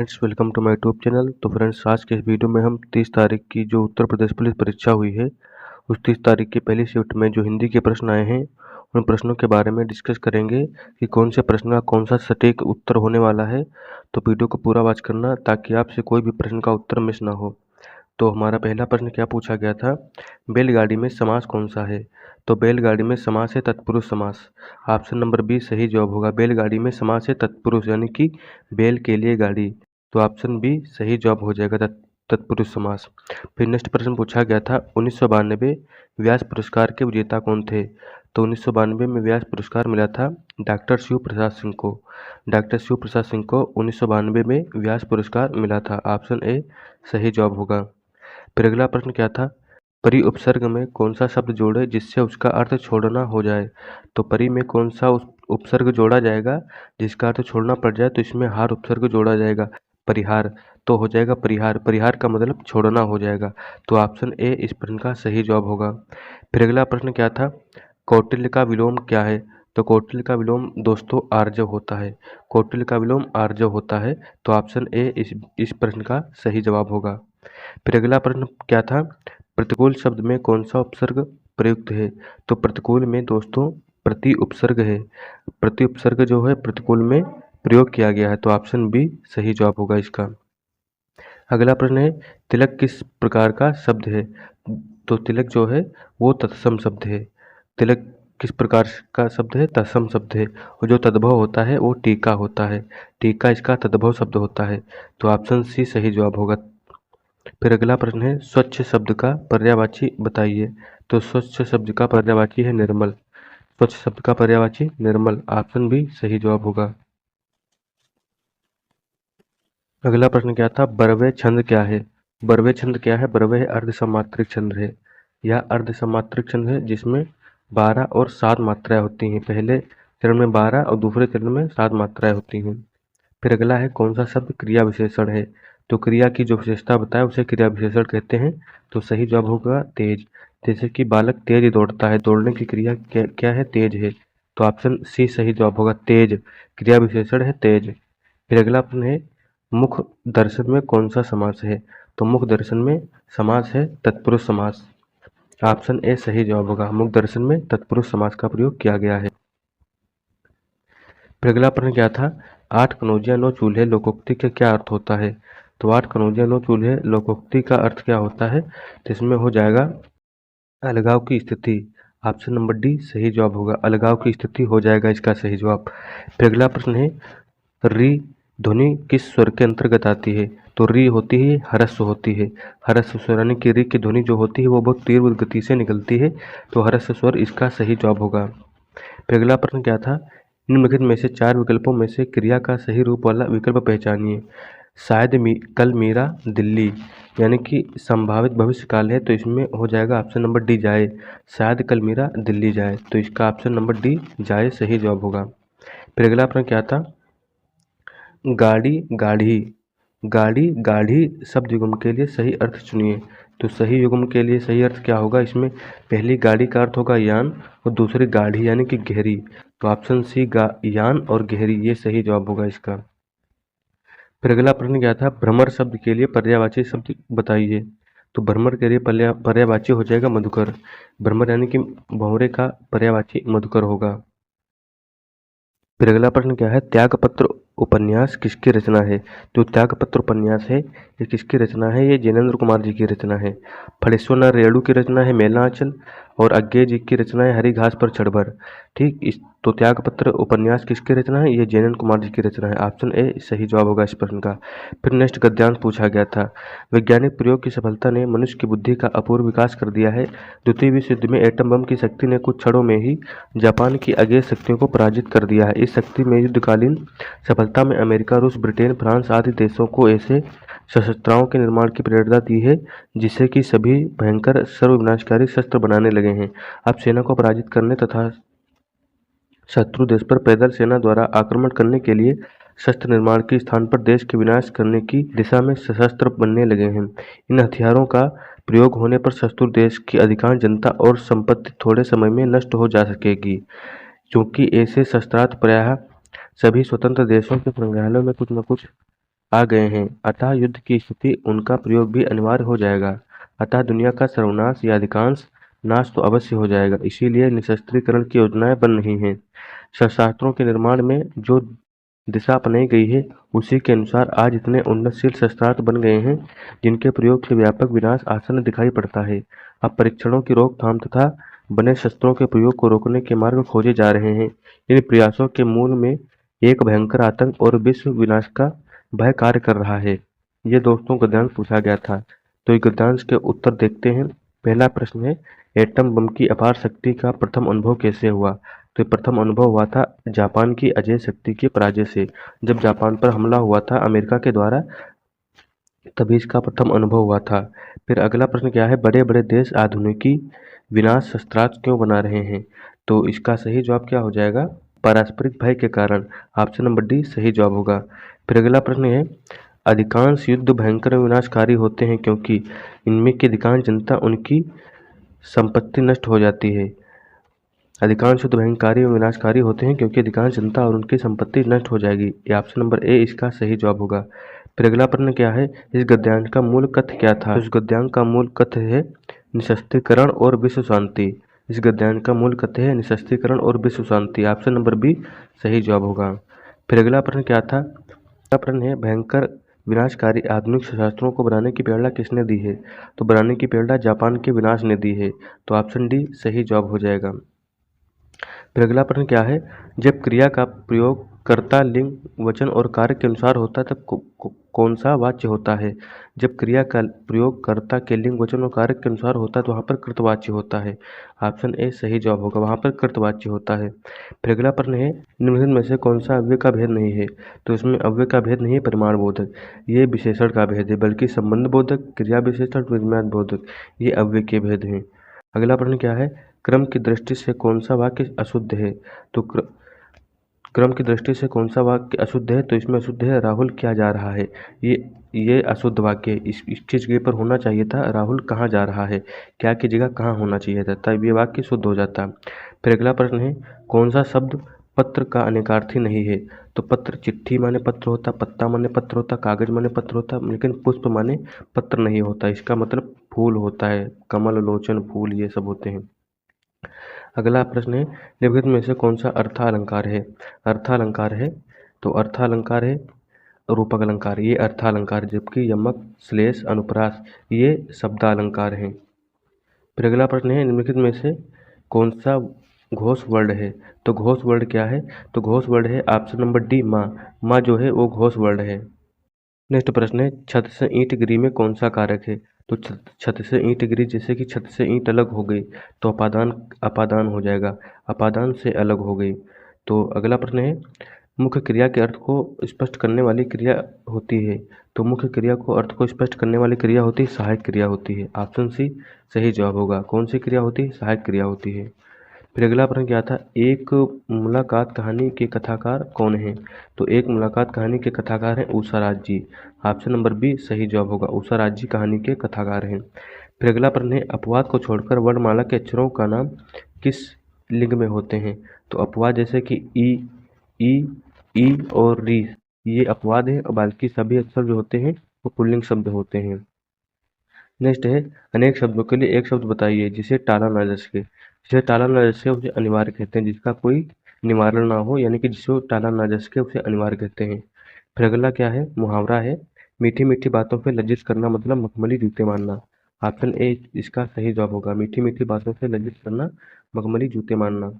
Friends, welcome to my YouTube channel. तो friends, आज के इस वीडियो में हम 30 तारीख की जो उत्तर प्रदेश पुलिस परीक्षा हुई है, उस 30 तारीख की पहली शिफ्ट में जो हिंदी के प्रश्न आए हैं, उन प्रश्नों के बारे में डिस्कस करेंगे कि कौन से प्रश्न का कौन सा सटीक उत्तर होने वाला है। तो वीडियो को पूरा वॉच करना ताकि आपसे कोई भी प्रश्न का उत्तर मिस ना हो। तो हमारा पहला प्रश्न क्या पूछा गया था, बैलगाड़ी में समास कौन सा है? तो बैलगाड़ी में समास है तत्पुरुष समास। ऑप्शन नंबर बी सही जवाब होगा। बैलगाड़ी में समास है तत्पुरुष, यानी कि बैल के लिए गाड़ी। तो ऑप्शन बी सही जवाब हो जाएगा, तत्पुरुष समास। फिर नेक्स्ट प्रश्न पूछा गया था, 1992 व्यास पुरस्कार के विजेता कौन थे? तो 1992 में व्यास पुरस्कार मिला था डॉक्टर शिव प्रसाद सिंह को। डॉक्टर शिव प्रसाद सिंह को 1992 में व्यास पुरस्कार मिला था। ऑप्शन ए सही जवाब होगा। फिर अगला प्रश्न क्या था, परि उपसर्ग में कौन सा शब्द जोड़े जिससे उसका अर्थ छोड़ना हो जाए? तो परि में कौन सा उपसर्ग जोड़ा जाएगा जिसका अर्थ छोड़ना पड़ जाए? तो इसमें हार उपसर्ग जोड़ा जाएगा, परिहार। तो हो जाएगा परिहार। परिहार का मतलब छोड़ना हो जाएगा। तो ऑप्शन ए इस प्रश्न का सही जवाब होगा। फिर अगला प्रश्न क्या था, कौटिल्य का विलोम क्या है? तो कौटिल्य का विलोम दोस्तों आर्जव होता है। कौटिल्य का विलोम आर्जव होता है। तो ऑप्शन ए इस प्रश्न का सही जवाब होगा। फिर अगला प्रश्न क्या था, प्रतिकूल शब्द में कौन सा उपसर्ग प्रयुक्त है? तो प्रतिकूल में दोस्तों प्रति उपसर्ग है। प्रति उपसर्ग जो है प्रतिकूल में प्रयोग किया गया है। तो ऑप्शन बी सही जवाब होगा इसका। अगला प्रश्न है, तिलक किस प्रकार का शब्द है? तो तिलक जो है वो तत्सम शब्द है। तिलक किस प्रकार का शब्द है? तत्सम शब्द है। और जो तद्भव होता है वो टीका होता है। टीका इसका तद्भव शब्द होता है। तो ऑप्शन सी सही जवाब होगा। फिर अगला प्रश्न है, स्वच्छ शब्द का पर्यायवाची बताइए। तो स्वच्छ शब्द का पर्यायवाची है निर्मल। स्वच्छ शब्द का पर्यायवाची निर्मल। ऑप्शन बी सही जवाब होगा। अगला प्रश्न क्या था, बरवे छंद क्या है? बरवे छंद क्या है? बरवे अर्धसमात्रिक छंद है। यह अर्धसमात्रिक छंद है जिसमें 12 और 7 मात्राएं होती हैं। पहले चरण में 12 और दूसरे चरण में 7 मात्राएं होती हैं। फिर अगला है, कौन सा शब्द क्रिया विशेषण है? तो क्रिया की जो विशेषता बताए उसे क्रिया विशेषण कहते हैं। तो सही जवाब होगा तेज। जैसे कि बालक तेज दौड़ता है, दौड़ने की क्रिया क्या है? तेज है। तो ऑप्शन सी सही जवाब होगा, तेज। क्रिया विशेषण है तेज। फिर अगला प्रश्न है, मुख दर्शन में कौन सा समास है? तो मुख दर्शन में समास है तत्पुरुष समास। ऑप्शन ए सही जवाब होगा। मुख दर्शन में तत्पुरुष समास का प्रयोग किया गया है। फिर अगला प्रश्न क्या था, 8 कनौजिया 9 चूल्हे लोकोक्ति का क्या अर्थ होता है? तो 8 कनौजिया 9 चूल्हे लोकोक्ति का अर्थ क्या होता है? तो इसमें हो जाएगा अलगाव की स्थिति। ऑप्शन नंबर डी सही जवाब होगा। अलगाव की स्थिति हो जाएगा इसका सही जवाब। फिर अगला प्रश्न है, री ध्वनि किस स्वर के अंतर्गत आती है? तो री होती है ह्रस्व होती है। ह्रस्व स्वर यानी कि री की ध्वनि जो होती है वो बहुत तीव्र गति से निकलती है। तो ह्रस्व स्वर इसका सही जवाब होगा। फिर अगला प्रश्न क्या था, निम्नलिखित में से 4 विकल्पों में से क्रिया का सही रूप वाला विकल्प पहचानिए। शायद कल मीरा दिल्ली, यानी कि संभावित भविष्य काल है। तो इसमें हो जाएगा ऑप्शन नंबर डी जाए। शायद कल मीरा दिल्ली जाए। तो इसका ऑप्शन नंबर डी जाए सही जवाब होगा। फिर अगला प्रश्न क्या था, गाड़ी गाढ़ी, गाड़ी गाढ़ी शब्द युग्म के लिए सही अर्थ चुनिए। तो सही युग्म के लिए सही अर्थ क्या होगा? इसमें पहली गाड़ी का अर्थ होगा यान और दूसरी गाढ़ी यानी कि गहरी। तो ऑप्शन सी यान और गहरी ये सही जवाब होगा इसका। फिर अगला प्रश्न क्या था, भ्रमर शब्द के लिए पर्यायवाची शब्द बताइए। तो भ्रमर के लिए पर्यायवाची हो जाएगा मधुकर। भ्रमर यानी कि भंवरे का पर्यायवाची मधुकर होगा। फिर अगला प्रश्न क्या है, त्यागपत्र उपन्यास किसकी रचना है? जो त्यागपत्र उपन्यास है ये किसकी रचना है? ये जैनेन्द्र कुमार जी की रचना है। फणीश्वरनाथ रेणु की रचना है मेलांचल और अज्ञे जी की रचना है हरी घास पर चढ़कर। ठीक, इस तो त्यागपत्र उपन्यास किसकी रचना है? ये जैनेन्द्र कुमार जी की रचना है। ऑप्शन ए सही जवाब होगा इस प्रश्न का। फिर नेक्स्ट गद्यांश पूछा गया था, वैज्ञानिक प्रयोग की सफलता ने मनुष्य की बुद्धि का अपूर्व विकास कर दिया है। द्वितीय विश्व युद्ध में एटम बम की शक्ति ने कुछ क्षणों में ही जापान की अगेय शक्तियों को पराजित कर दिया है। इस शक्ति में युद्धकालीन सफलता में अमेरिका, रूस, ब्रिटेन, फ्रांस आदि देशों को ऐसे शस्त्रास्त्रों के निर्माण की प्रेरणा दी है जिससे कि सभी भयंकर सर्वविनाशकारी शस्त्र बनाने लगे हैं। अब सेना को पराजित करने तथा शत्रु देश पर पैदल सेना द्वारा आक्रमण करने के लिए शस्त्र निर्माण के स्थान पर देश के विनाश करने की दिशा में सशस्त्र बनने लगे हैं। इन हथियारों का प्रयोग होने पर शत्रु देश की अधिकांश जनता और संपत्ति थोड़े समय में नष्ट हो जा सकेगी, क्योंकि ऐसे शस्त्रास्त्र प्रायः सभी स्वतंत्र देशों के संग्रहालयों में कुछ न कुछ आ गए हैं, अतः युद्ध की स्थिति उनका प्रयोग भी अनिवार्य हो जाएगा। अतः दुनिया का सर्वनाश या अधिकांश नाश तो अवश्य हो जाएगा, इसीलिए निशस्त्रीकरण की योजनाएं बन रही हैं। शस्त्रास्त्रों के निर्माण में जो दिशा अपनाई गई है, उसी के अनुसार आज इतने उन्नतशील शस्त्रास्त्र बन गए हैं, जिनके प्रयोग से व्यापक विनाश आसन्न दिखाई पड़ता है। अब परीक्षणों की रोकथाम तथा बने शस्त्रों के प्रयोग को रोकने के मार्ग खोजे जा रहे हैं। इन प्रयासों के मूल में एक भयंकर आतंक और विश्व विनाश का भय कार्य कर रहा है। ये दोस्तों गद्यांश पूछा गया था, तो ये गद्यांश के उत्तर देखते हैं। पहला प्रश्न है, एटम बम की अपार शक्ति का प्रथम अनुभव कैसे हुआ? तो प्रथम अनुभव हुआ था जापान की अजेय शक्ति के पराजय से। जब जापान पर हमला हुआ था अमेरिका के द्वारा, तभी इसका प्रथम अनुभव हुआ था। फिर अगला प्रश्न क्या है, बड़े बड़े देश आधुनिकी विनाश शस्त्रास्त्र क्यों बना रहे हैं? तो इसका सही जवाब क्या हो जाएगा? पारस्परिक भय के कारण। ऑप्शन नंबर डी सही जवाब होगा। फिर अगला प्रश्न है, अधिकांश युद्ध भयंकर और विनाशकारी होते हैं क्योंकि इनमें की अधिकांश जनता उनकी संपत्ति नष्ट हो जाती है। अधिकांश युद्ध भयंकारी और विनाशकारी होते हैं क्योंकि अधिकांश जनता और उनकी संपत्ति नष्ट हो जाएगी। ये ऑप्शन नंबर ए इसका सही जवाब होगा। फिर अगला प्रश्न क्या है, इस गद्यांश का मूल कथ्य क्या था? इस गद्यांश का मूल कथ्य है निशस्त्रीकरण और विश्व शांति। इस गद्यांश का मूल कथ्य है निशस्त्रीकरण और विश्व शांति। ऑप्शन नंबर बी सही जवाब होगा। फिर अगला प्रश्न क्या था? अगला प्रश्न है, भयंकर विनाशकारी आधुनिक शस्त्रों को बनाने की प्रेरणा किसने दी है? तो बनाने की प्रेरणा जापान के विनाश ने दी है। तो ऑप्शन डी सही जवाब हो जाएगा। फिर अगला प्रश्न क्या है, जब क्रिया का प्रयोग कर्ता, लिंग, वचन और कारक के अनुसार होता है तब कौन सा वाच्य होता है? जब क्रिया का प्रयोग कर्ता के लिंग, वचन और कारक के अनुसार होता है तो वहाँ पर कृतवाच्य होता है। ऑप्शन ए सही जवाब होगा, वहाँ पर कृतवाच्य होता है। फिर अगला प्रश्न है, निम्नलिखित में से कौन सा अव्यय का भेद नहीं है? तो इसमें अव्यय का भेद नहीं है परिमाण बोधक, ये विशेषण का भेद है, बल्कि संबंध बोधक, क्रिया विशेषण, विज्ञान बोधक, ये अव्यय के भेद हैं। अगला प्रश्न क्या है, क्रम की दृष्टि से कौन सा वाक्य अशुद्ध है? तो क्रम की दृष्टि से कौन सा वाक्य अशुद्ध है? तो इसमें अशुद्ध है राहुल क्या जा रहा है। ये अशुद्ध वाक्य है। इसकी जगह पर होना चाहिए था राहुल कहाँ जा रहा है, क्या की जगह कहाँ होना चाहिए था, तब ये वाक्य शुद्ध हो जाता। फिर अगला प्रश्न है, कौन सा शब्द पत्र का अनेकार्थी नहीं है? तो पत्र चिट्ठी माने पत्र होता, पत्ता माने पत्र होता, कागज माने पत्र होता, लेकिन पुष्प माने पत्र नहीं होता। इसका मतलब फूल होता है, कमल, लोचन, फूल, ये सब होते हैं। अगला प्रश्न है, निम्नलिखित में से कौन सा अर्थालंकार है? अर्थालंकार है, तो अर्थालंकार है रूपक अलंकार, ये अर्थालंकार, जबकि यमक, श्लेष, अनुप्रास ये शब्दालंकार हैं। फिर अगला प्रश्न है, निम्नलिखित में से कौन सा घोष वर्ड है? तो घोष वर्ड क्या है? तो घोष वर्ड है ऑप्शन नंबर डी माँ। माँ जो है वो घोष वर्ड है। नेक्स्ट प्रश्न है, छत से ईंट गिरी में कौन सा कारक है? तो छत से ईंट गिरी, जैसे कि छत से ईंट अलग हो गई तो अपादान अपादान हो जाएगा, अपादान से अलग हो गई। तो अगला प्रश्न है, मुख्य क्रिया के अर्थ को स्पष्ट करने वाली क्रिया होती है। तो मुख्य क्रिया को अर्थ को स्पष्ट करने वाली क्रिया होती है सहायक क्रिया होती है। ऑप्शन सी सही जवाब होगा। कौन सी क्रिया होती है? सहायक क्रिया होती है। फिर अगला प्रश्न क्या था, एक मुलाकात कहानी के कथाकार कौन है? तो एक मुलाकात कहानी के कथाकार हैं उषाराज जी। ऑप्शन नंबर बी सही जवाब होगा, उषाराज जी कहानी के कथाकार हैं। फिर अगला प्रश्न है, अपवाद को छोड़कर वर्णमाला के अक्षरों का नाम किस लिंग में होते हैं? तो अपवाद जैसे कि ई और री, ये अपवाद है, और बाकी सभी अक्षर जो होते हैं वो पुल्लिंग शब्द होते हैं। नेक्स्ट है, अनेक शब्दों के लिए एक शब्द बताइए जिसे टाला ना जा सके। जिसे टाला ना जा सके उसे अनिवार्य कहते हैं, जिसका कोई निवारण ना हो, यानी कि जिसे टाला ना जा सके उसे अनिवार्य कहते हैं। फिर अगला क्या है, मुहावरा है, मीठी मीठी बातों पे लज्जित करना मतलब मखमली जूते मारना। ऑप्शन ए इसका सही जवाब होगा, मीठी मीठी बातों से लज्जित करना मखमली जूते मारना।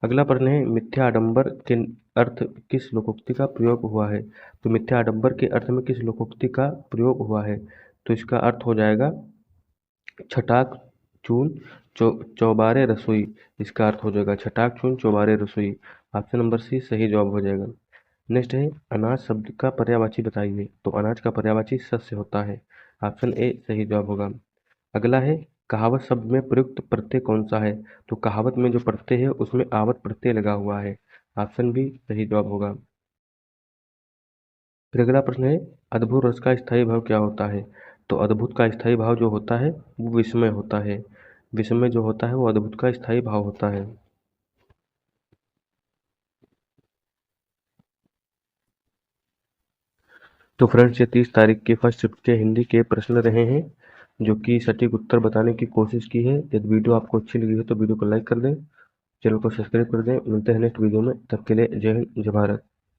अगला प्रश्न है, मिथ्या आडंबर के अर्थ किस लोकोक्ति का प्रयोग हुआ है? तो मिथ्या आडंबर के अर्थ में किस लोकोक्ति का प्रयोग हुआ है? तो इसका अर्थ हो जाएगा छटाक चून चौबारे रसोई। इसका अर्थ हो जाएगा छटाक चून चौबारे रसोई। ऑप्शन नंबर सी सही जवाब हो जाएगा। नेक्स्ट है, अनाज शब्द का पर्यायवाची बताइए। तो अनाज का पर्यायवाची शस्य होता है। ऑप्शन ए सही जवाब होगा। अगला है, कहावत शब्द में प्रयुक्त प्रत्यय कौन सा है? तो कहावत में जो प्रत्यय है उसमें आवत प्रत्यय लगा हुआ है। ऑप्शन बी सही जवाब होगा। फिर अगला प्रश्न है, अद्भुत रस का स्थायी भाव क्या होता है? तो अद्भुत का स्थायी भाव जो होता है वो विस्मय होता है। विस्मय जो होता है वो अद्भुत का स्थायी भाव होता है। तो फ्रेंड्स, ये 30 तारीख के फर्स्ट शिफ्ट के हिंदी के प्रश्न रहे हैं, जो कि सटीक उत्तर बताने की कोशिश की है। यदि वीडियो आपको अच्छी लगी है तो वीडियो को लाइक कर दें, चैनल को सब्सक्राइब कर दें। मिलते हैं नेक्स्ट वीडियो में, तब के लिए जय हिंद, जय भारत।